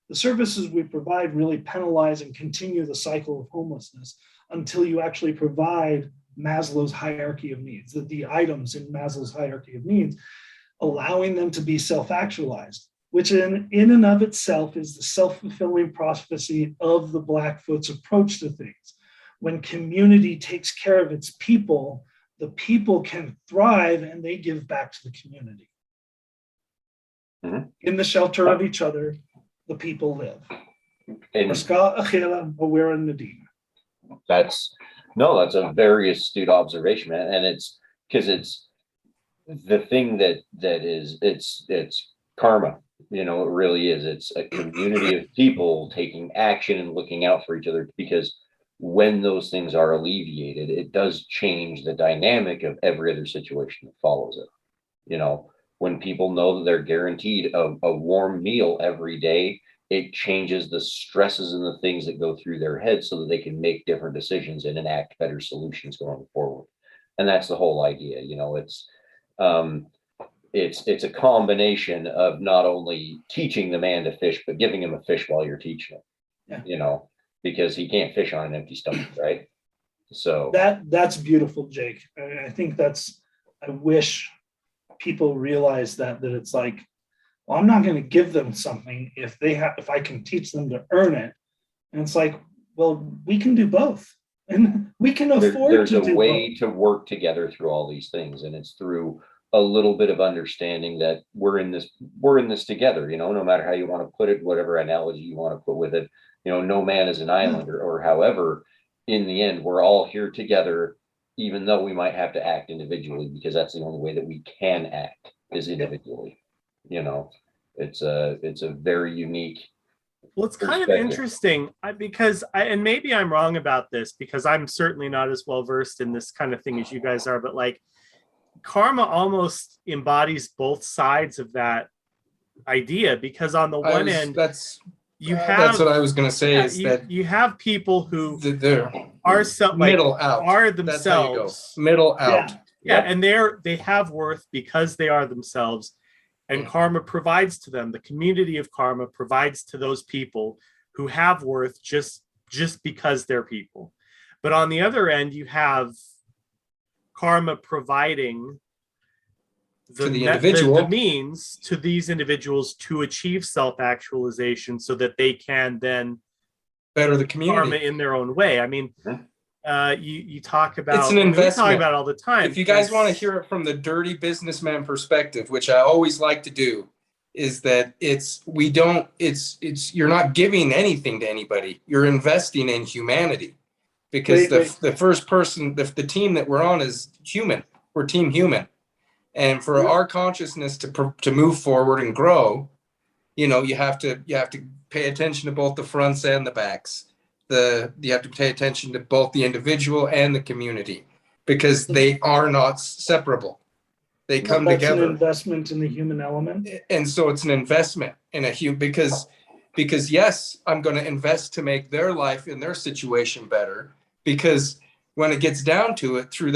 The services we provide really penalize and continue the cycle of homelessness until you actually provide Maslow's hierarchy of needs, the items in Maslow's hierarchy of needs, allowing them to be self-actualized, which in and of itself is the self-fulfilling prophecy of the Blackfoot's approach to things. When community takes care of its people, the people can thrive and they give back to the community. In the shelter of each other, the people live. That's a very astute observation, man. And it's because it's the thing that is it's karma. You know, it really is. It's a community of people taking action and looking out for each other, because when those things are alleviated, it does change the dynamic of every other situation that follows it. You know, when people know that they're guaranteed a warm meal every day, it changes the stresses and the things that go through their heads so that they can make different decisions and enact better solutions going forward. And that's the whole idea. You know, it's a combination of not only teaching the man to fish, but giving him a fish while you're teaching him. Yeah. You know, because he can't fish on an empty stomach, right? So that's beautiful, Jake. I think I wish people realize that it's like, well, I'm not going to give them something if I can teach them to earn it. And it's like, well, we can do both, and we can afford there's to a do way both. to work together through all these things, and it's through a little bit of understanding that we're in this together. You know, no matter how you want to put it, whatever analogy you want to put with it. You know, no man is an island, or however, in the end, we're all here together, even though we might have to act individually, because that's the only way that we can act is individually. You know, it's a very unique. Well, it's kind of interesting because and maybe I'm wrong about this, because I'm certainly not as well versed in this kind of thing as you guys are, but like karma almost embodies both sides of that idea, because on the one end, that's what I was going to say, is that you have people who are middle out, are themselves middle out. Yeah. And they have worth because they are themselves, and karma provides to them. The community of karma provides to those people who have worth just because they're people. But on the other end, you have karma providing the means to these individuals to achieve self-actualization so that they can then better the community karma in their own way. I mean, you talk about, it's an investment. We talk about it all the time. If you guys want to hear it from the dirty businessman perspective, which I always like to do, is that you're not giving anything to anybody. You're investing in humanity, because the first person, the team that we're on is human. We're team human. And for our consciousness to move forward and grow, you know, you have to pay attention to both the fronts and the backs. You have to pay attention to both the individual and the community, because they are not separable. They come together. That's an investment in the human element. And so it's an investment in because yes, I'm going to invest to make their life and their situation better, because when it gets down to it, through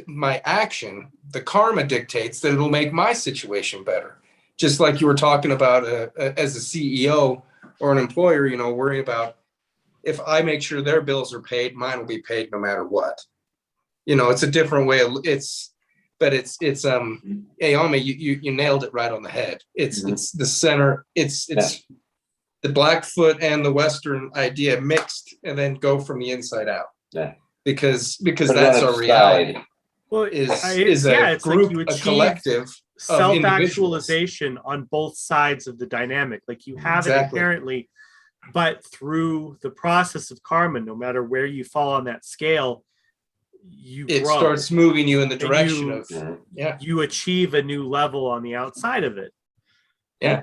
my action, the karma dictates that it'll make my situation better. Just like you were talking about as a CEO or an employer, you know, worry about, if I make sure their bills are paid, mine will be paid no matter what. You know, it's a different way of Ayame, you nailed it right on the head. It's the center. It's the Blackfoot and the Western idea mixed, and then go from the inside out. Yeah. Because that's our reality. Well, is a group, like a collective self-actualization on both sides of the dynamic. Like you have it inherently, but through the process of karma, no matter where you fall on that scale, it starts moving you in the direction of you achieve a new level on the outside of it. Yeah.